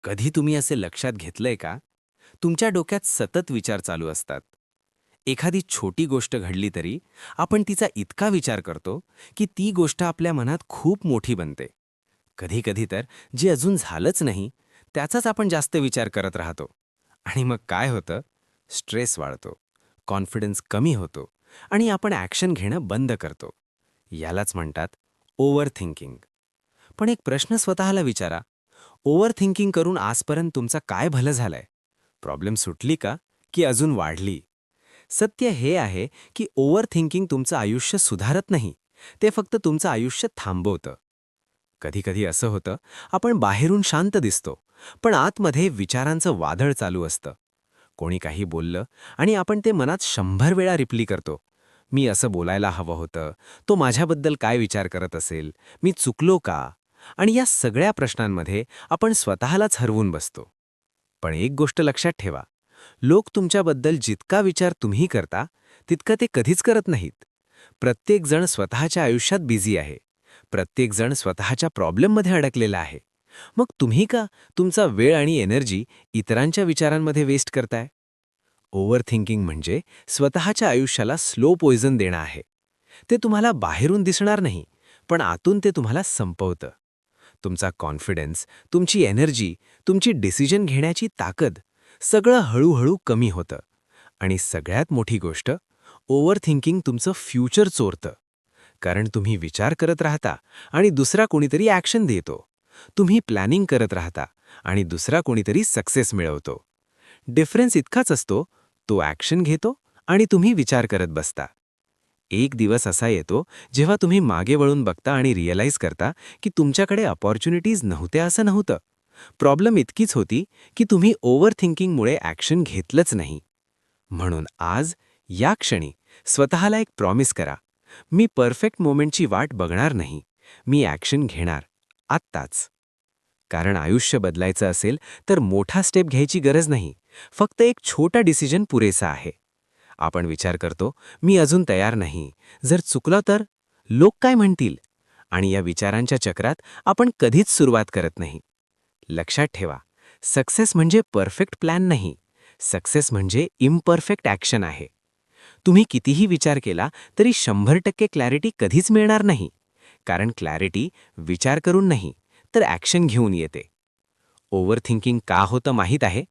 कधी तुम्ही असे लक्षात घेतलंय का? तुमच्या डोक्यात सतत विचार चालू असतात. एखादी छोटी गोष्ट घडली तरी आपण तिचा इतका विचार करतो की ती गोष्ट आपल्या मनात खूप मोठी बनते. कधी-कधी तर जे अजून झालंच नाही त्याचाच आपण जास्त विचार करत राहतो. आणि मग काय होतं? स्ट्रेस वाढतो, कॉन्फिडन्स कमी होतो आणि आपण ॲक्शन घेणं बंद करतो. यालाच म्हणतात ओव्हर थिंकिंग. पण एक प्रश्न स्वतःला विचारा, ओव्हर थिंकिंग करून आजपर्यंत तुमचं काय भलं झालंय? प्रॉब्लेम सुटली का? की अजून वाढली? सत्य हे आहे की ओव्हर थिंकिंग तुमचं आयुष्य सुधारत नाही, ते फक्त तुमचं आयुष्य थांबवतं. कधी-कधी असं होतं, आपण बाहेरून शांत दिसतो, पण आतमध्ये विचारांचं वादळ चालू असतं. कोणी काही बोललं आणि आपण ते मनात 100 वेळा रिप्ली करतो. मी असं बोलायला हवं होतं, तो माझ्याबद्दल काय विचार करत असेल, मी चुकलो का? आणि या सगळ्या प्रश्नांमध्ये आपण स्वतःलाच हरवून बसतो. पण एक गोष्ट लक्षात ठेवा, लोक तुमच्याबद्दल जितका विचार तुम्ही करता, तितकं ते कधीच करत नाहीत. प्रत्येकजण स्वतःच्या आयुष्यात बिझी आहे. प्रत्येकजण स्वतःच्या प्रॉब्लेममध्ये अडकलेला आहे. मग तुम्ही का तुमचा वेळ आणि एनर्जी इतरांच्या विचारांमध्ये वेस्ट करताय? ओव्हर थिंकिंग म्हणजे स्वतःच्या आयुष्याला स्लो पॉइझन देणं आहे. ते तुम्हाला बाहेरून दिसणार नाही, पण आतून ते तुम्हाला संपवतं. तुमचा कॉन्फिडन्स, तुमची एनर्जी, तुमची डिसिजन घेण्याची ताकद सगळं हळूहळू कमी होतं. आणि सगळ्यात मोठी गोष्ट, ओव्हर थिंकिंग तुमचं फ्युचर चोरतं. कारण तुम्ही विचार करत राहता आणि दुसरा कोणीतरी ॲक्शन देतो. तुम्ही प्लॅनिंग करत राहता आणि दुसरा कोणीतरी सक्सेस मिळवतो. डिफरन्स इतकाच असतो, तो ॲक्शन घेतो आणि तुम्ही विचार करत बसता. एक दिवस असा येतो जेव्हा तुम्ही मागे वळून बघता आणि रिअलाईज करता की तुमच्याकडे अपॉर्च्युनिटीज नव्हत्या असं नव्हतं. प्रॉब्लेम इतकीच होती की तुम्ही ओव्हर थिंकिंगमुळे ॲक्शन घेतलंच नाही. म्हणून आज, या क्षणी, स्वतःला एक प्रॉमिस करा. मी परफेक्ट मोमेंटची वाट बघणार नाही. मी ॲक्शन घेणार. आत्ताच. कारण आयुष्य बदलायचं असेल तर मोठा स्टेप घ्यायची गरज नाही. फक्त एक छोटा डिसिजन पुरेसा आहे. आपण विचार करतो, मी अजून तयार नाही. जर चुकलं तर? लोक काय म्हणतील? आणि या विचारांच्या चक्रात आपण कधीच सुरुवात करत नाही. लक्षात ठेवा, सक्सेस म्हणजे परफेक्ट प्लॅन नाही. सक्सेस म्हणजे इम्परफेक्ट ॲक्शन आहे. तुम्ही कितीही विचार केला तरी 100% क्लॅरिटी कधीच मिळणार नाही. कारण क्लॅरिटी विचार करून नाही, तर ॲक्शन घेऊन येते. ओव्हर थिंकिंग का होतं माहीत आहे?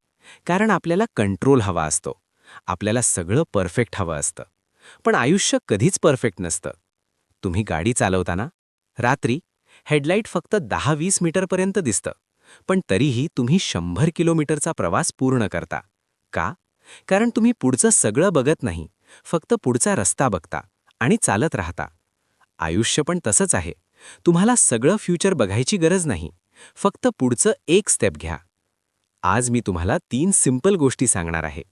कारण आपल्याला कंट्रोल हवा असतो. आपल्याला सगळं परफेक्ट हवं असतं. पण आयुष्य कधीच परफेक्ट नसतं. तुम्ही गाडी चालवताना रात्री हेडलाईट फक्त 10-20 मीटरपर्यंत दिसतं. पण तरीही तुम्ही 100 किलोमीटरचा प्रवास पूर्ण करता. का? कारण तुम्ही पुढचं सगळं बघत नाही, फक्त पुढचा रस्ता बघता आणि चालत राहता. आयुष्य पण तसंच आहे. तुम्हाला सगळं फ्युचर बघायची गरज नाही. फक्त पुढचं एक स्टेप घ्या. आज मी तुम्हाला 3 सिंपल गोष्टी सांगणार आहे,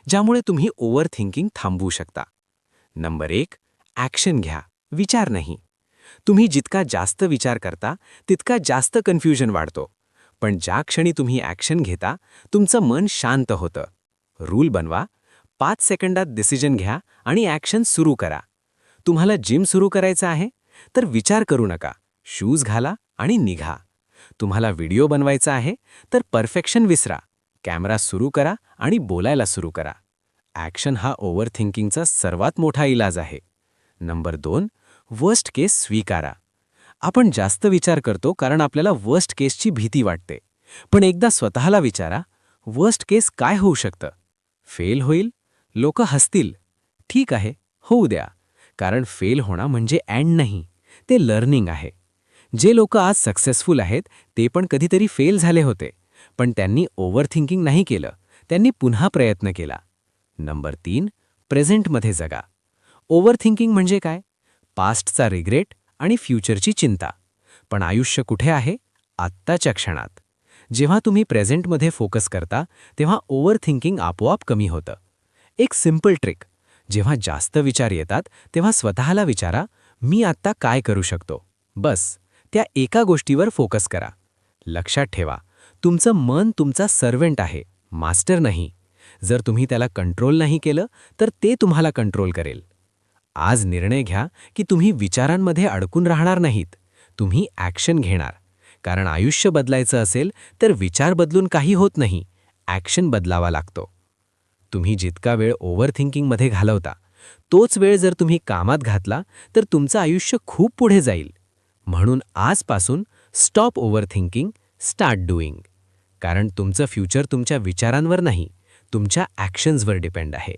ज्यामुळे तुम्ही ओव्हर थिंकिंग थांबवू शकता. नंबर 1, ॲक्शन घ्या, विचार नाही. तुम्ही जितका जास्त विचार करता, तितका जास्त कन्फ्युजन वाढतो. पण ज्या क्षणी तुम्ही ॲक्शन घेता, तुमचं मन शांत होतं. रूल बनवा, 5 सेकंदात डिसिजन घ्या आणि ॲक्शन सुरू करा. तुम्हाला जिम सुरू करायचं आहे, तर विचार करू नका. शूज घाला आणि निघा. तुम्हाला व्हिडिओ बनवायचा आहे, तर परफेक्शन विसरा. कॅमेरा सुरू करा आणि बोलायला सुरू करा. ॲक्शन हा ओव्हर थिंकिंगचा सर्वात मोठा इलाज आहे. नंबर 2, वर्स्ट केस स्वीकारा. आपण जास्त विचार करतो कारण आपल्याला वर्स्ट केसची भीती वाटते. पण एकदा स्वतःला विचारा, वर्स्ट केस काय होऊ शकतं? फेल होईल? लोक हसतील. ठीक आहे, होऊ द्या. कारण फेल होणं म्हणजे एंड नाही, ते लर्निंग आहे. जे लोक आज सक्सेसफुल आहेत, ते पण कधीतरी फेल झाले होते. पण त्यांनी ओव्हर थिंकिंग नाही केलं, त्यांनी पुन्हा प्रयत्न केला. नंबर 3, प्रेझेंटमध्ये जगा. ओव्हर थिंकिंग म्हणजे काय? पास्टचा रिग्रेट आणि फ्युचरची चिंता. पण आयुष्य कुठे आहे? आत्ताच्या क्षणात. जेव्हा तुम्ही प्रेझेंटमध्ये फोकस करता, तेव्हा ओव्हर थिंकिंग आपोआप कमी होतं. एक सिंपल ट्रिक, जेव्हा जास्त विचार येतात, तेव्हा स्वतःला विचारा, मी आत्ता काय करू शकतो? बस, त्या एका गोष्टीवर फोकस करा. लक्षात ठेवा, तुमचं मन तुमचा सर्व्हंट आहे, मास्टर नाही. जर तुम्ही त्याला कंट्रोल नाही केलं, तर ते तुम्हाला कंट्रोल करेल. आज निर्णय घ्या की तुम्ही विचारांमध्ये अडकून राहणार नाहीत. तुम्ही ॲक्शन घेणार. कारण आयुष्य बदलायचं असेल तर विचार बदलून काही होत नाही, ॲक्शन बदलावा लागतो. तुम्ही जितका वेळ ओव्हर थिंकिंगमध्ये घालवता, तोच वेळ जर तुम्ही कामात घातला तर तुमचं आयुष्य खूप पुढे जाईल. म्हणून आजपासून stop over thinking, start doing. कारण तुमचं फ्युचर तुमच्या विचारांवर नाही, तुमच्या ॲक्शन्सवर डिपेंड आहे.